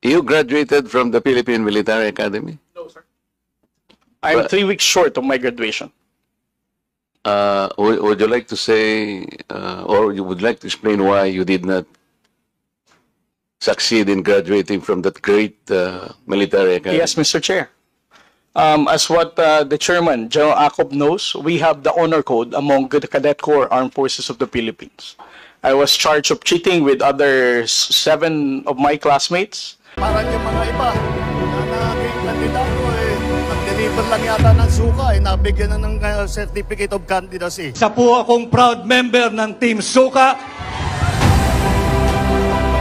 You graduated from the Philippine Military Academy? No, sir. I'm 3 weeks short of my graduation. Would you like to say, or you would like to explain why you did not succeed in graduating from that great military academy? Yes, Mr. Chair. As what the chairman, General Acob, knows, we have the honor code among the Cadet Corps Armed Forces of the Philippines. I was charged of cheating with other 7 of my classmates. Parang yung mga iba na naging kandidato nag-deliver lang yata ng suka nabigyan na ng certificate of candidacy. Isa po akong proud member ng Team Suka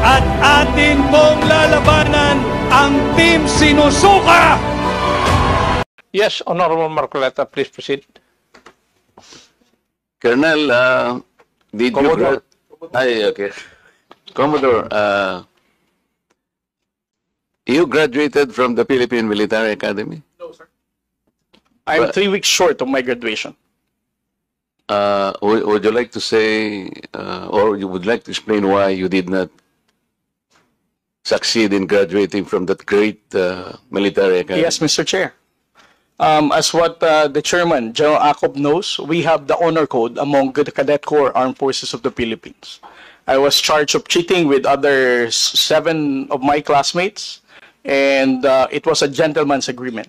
at atin pong lalabanan ang Team Sinusuka! Yes, Honorable Marcoleta, please proceed. Colonel, did Commodore. Okay. Commodore, you graduated from the Philippine Military Academy? No, sir. I'm 3 weeks short of my graduation. Would you like to say, or you would like to explain why you did not succeed in graduating from that great military academy? Yes, Mr. Chair. As what the chairman, General Acob, knows, we have the honor code among the Cadet Corps Armed Forces of the Philippines. I was charged of cheating with other 7 of my classmates, and it was a gentleman's agreement.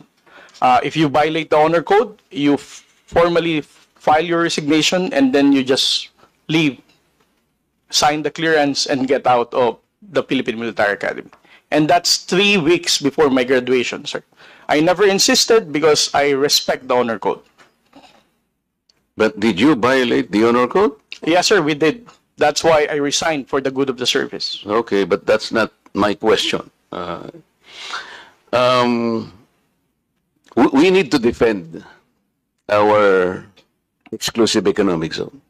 If you violate the honor code, you formally file your resignation, and then you just leave, sign the clearance, and get out of the Philippine Military Academy. And that's 3 weeks before my graduation, sir. I never insisted because I respect the honor code. But did you violate the honor code? Yes, sir, we did. That's why I resigned for the good of the service. Okay, but that's not my question. We need to defend our exclusive economic zone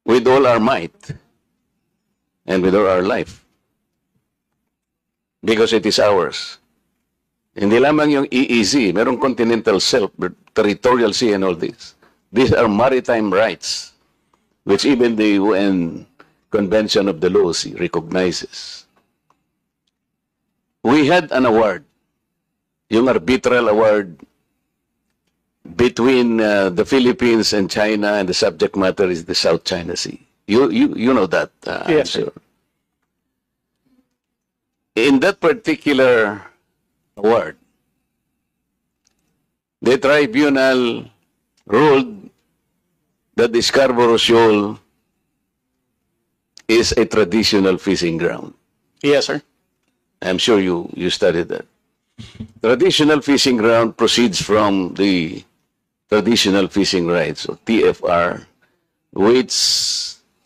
with all our might and with all our life, because it is ours. Hindi lamang yung EEZ, merong continental shelf, territorial sea and all this. These are maritime rights, which even the UN Convention of the Law recognizes. We had an award, yung arbitral award between the Philippines and China, and the subject matter is the South China Sea. You know that, Yes, I'm sure. In that particular award, the tribunal ruled that the Scarborough Shoal is a traditional fishing ground. Yes, sir. I'm sure you studied that. Traditional fishing ground proceeds from the traditional fishing rights, or TFR, which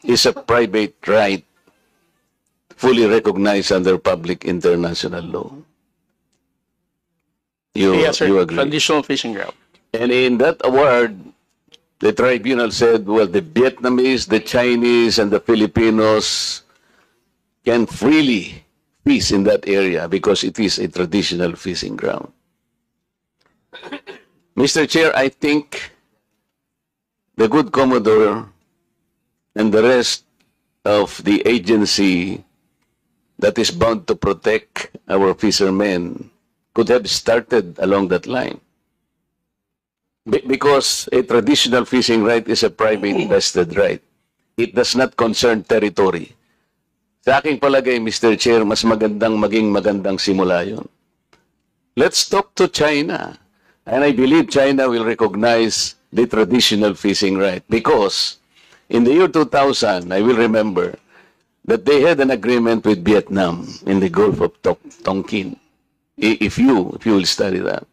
is a private right fully recognized under public international law. Yes, sir. You agree? Traditional fishing ground. And in that award, the tribunal said, well, the Vietnamese, the Chinese, and the Filipinos can freely fish in that area because it is a traditional fishing ground. Mr. Chair, I think the good Commodore and the rest of the agency that is bound to protect our fishermen could have started along that line. Because a traditional fishing right is a private vested right. It does not concern territory. Sa aking palagay, Mr. Chair, mas magandang maging magandang simula yun. Let's talk to China. And I believe China will recognize the traditional fishing right. Because in the year 2000, I will remember that they had an agreement with Vietnam in the Gulf of Tonkin. If you will study that.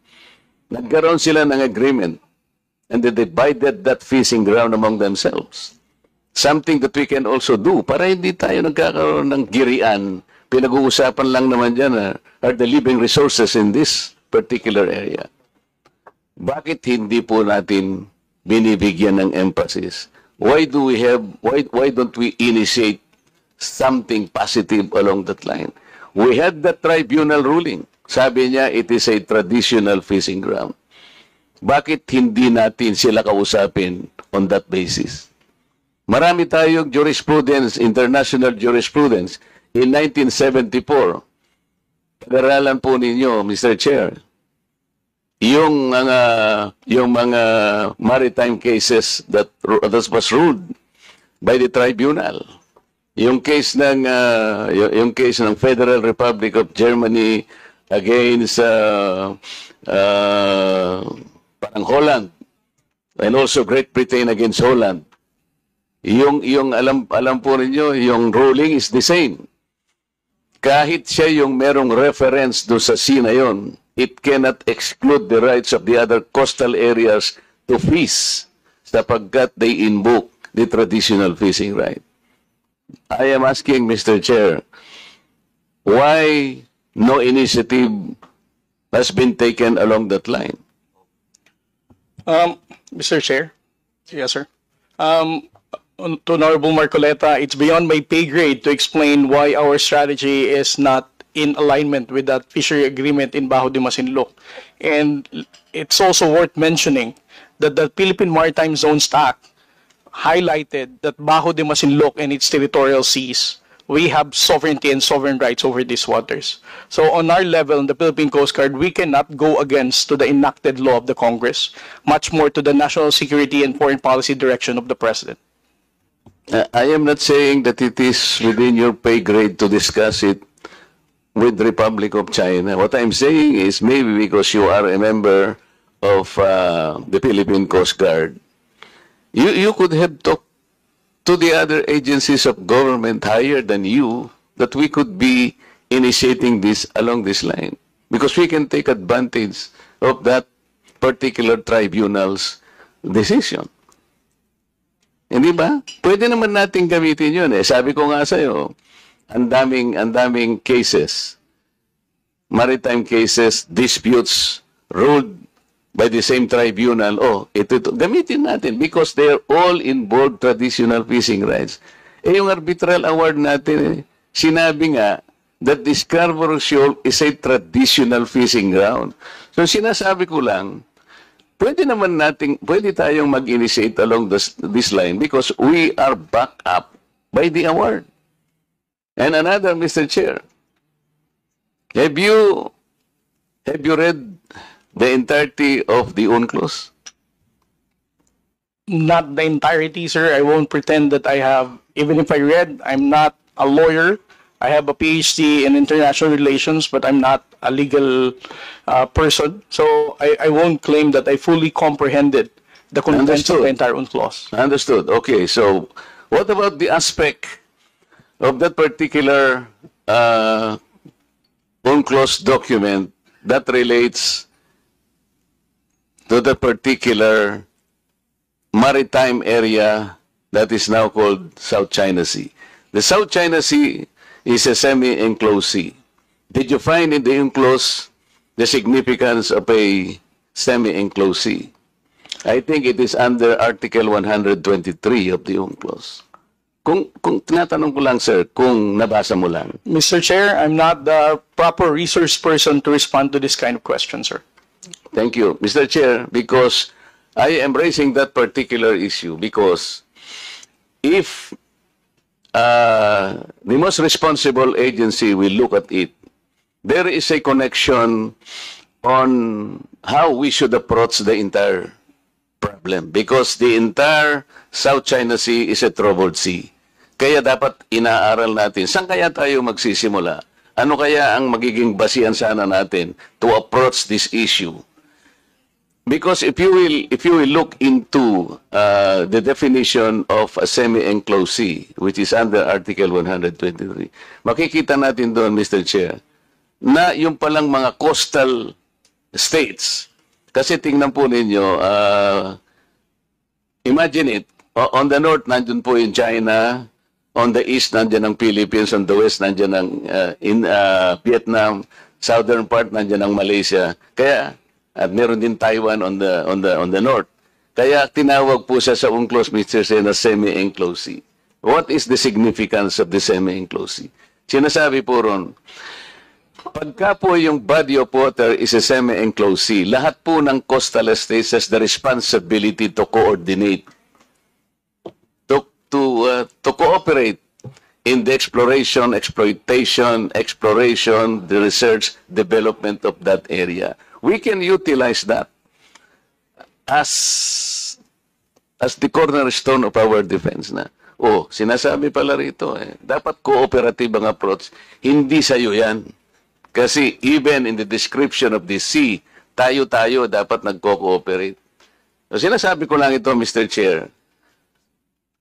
Nagkaroon sila ng agreement, and they divided that fishing ground among themselves. Something that we can also do para hindi tayo nagkakaroon ng girian. Pinag-uusapan lang naman dyan are the living resources in this particular area. Bakit hindi po natin binibigyan ng emphasis? Why don't we initiate something positive along that line? We had the tribunal ruling. Sabi niya, it is a traditional fishing ground. Bakit hindi natin sila kausapin on that basis? Marami tayong jurisprudence, international jurisprudence. in 1974, pag-aralan po ninyo, Mr. Chair, yung mga maritime cases that was ruled by the tribunal. Yung case ng Federal Republic of Germany against parang Holland, and also Great Britain against Holland. Yung alam po ninyo, yung ruling is the same. Kahit siya yung merong reference do sa sea na yon, it cannot exclude the rights of the other coastal areas to fish sapagkat they invoke the traditional fishing right. I am asking, Mr. Chair, why no initiative has been taken along that line? Mr. Chair, yes, sir. To Honorable Marcoleta, it's beyond my pay grade to explain why our strategy is not in alignment with that fishery agreement in Bajo de Masinloc. And it's also worth mentioning that the Philippine Maritime Zones Act highlighted that Bajo de Masinloc and its territorial seas, we have sovereignty and sovereign rights over these waters. So on our level, in the Philippine Coast Guard, we cannot go against to the enacted law of the Congress, much more to the national security and foreign policy direction of the President. I am not saying that it is within your pay grade to discuss it with the Republic of China. What I'm saying is maybe because you are a member of the Philippine Coast Guard, you could have talked to the other agencies of government higher than you that we could be initiating this along this line. Because we can take advantage of that particular tribunal's decision. Hindi ba? Pwede naman natin gamitin yun eh. Sabi ko nga sa'yo, ang daming cases, maritime cases, disputes ruled by the same tribunal. Oh, ito, gamitin natin because they are all involved traditional fishing rights. Eh, yung arbitral award natin, eh, sinabi nga that the Scarborough Shoal is a traditional fishing ground. So, sinasabi ko lang, pwede tayong mag-initiate along this line because we are backed up by the award. And another, Mr. Chair, have you read the entirety of the UNCLOS? Not the entirety, sir. I won't pretend that I have. Even if I read, I'm not a lawyer. I have a PhD in international relations, but I'm not a legal person. So I won't claim that I fully comprehended the contents of the entire UNCLOS. Understood. Okay, so what about the aspect of that particular UNCLOS document that relates to the particular maritime area that is now called South China Sea? The South China Sea is a semi-enclosed sea. Did you find in the UNCLOS the significance of a semi-enclosed sea? I think it is under Article 123 of the UNCLOS. Kung tinatanong ko lang, sir, kung nabasa mo lang. Mr. Chair, I'm not the proper resource person to respond to this kind of question, sir. Thank you, Mr. Chair, because I am raising that particular issue because if the most responsible agency will look at it, there is a connection on how we should approach the entire problem because the entire South China Sea is a troubled sea. Kaya dapat inaaral natin, saan kaya tayo magsisimula? Ano kaya ang magiging basihan sana natin to approach this issue? Because if you will look into the definition of a semi-enclosed sea, which is under Article 123, makikita natin doon, Mr. Chair, na yung palang mga coastal states, kasi tingnan po ninyo, imagine it, on the north, nandun po yung China, on the east, nandyan ang Philippines, on the west, nandyan ang Vietnam, southern part, nandyan ang Malaysia. Kaya, at meron din Taiwan on the north. Kaya tinawag po siya sa UNCLOS, Mr. Chair, na semi-enclosed sea. What is the significance of the semi-enclosed sea? Sinasabi po ron, pagka po yung body of water is a semi-enclosed sea, lahat po ng coastal states has the responsibility to coordinate, to cooperate in the exploration, the research, development of that area. We can utilize that as the cornerstone of our defense na. Oh, sinasabi pala rito dapat cooperative ang approach. Hindi sa'yo yan. Kasi even in the description of the sea, tayo-tayo dapat nagko-cooperate. So, sinasabi ko lang ito, Mr. Chair,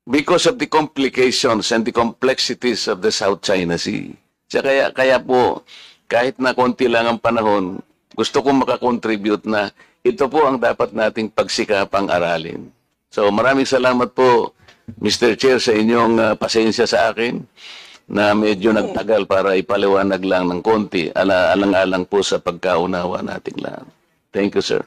because of the complications and the complexities of the South China Sea. Kaya po, kahit na konti lang ang panahon, gusto kong makakontribute na ito po ang dapat nating pagsikapang aralin. So maraming salamat po, Mr. Chair, sa inyong pasensya sa akin na medyo nagtagal para ipaliwanag lang ng konti, alang-alang po sa pagkaunawa nating lahat. Thank you, sir.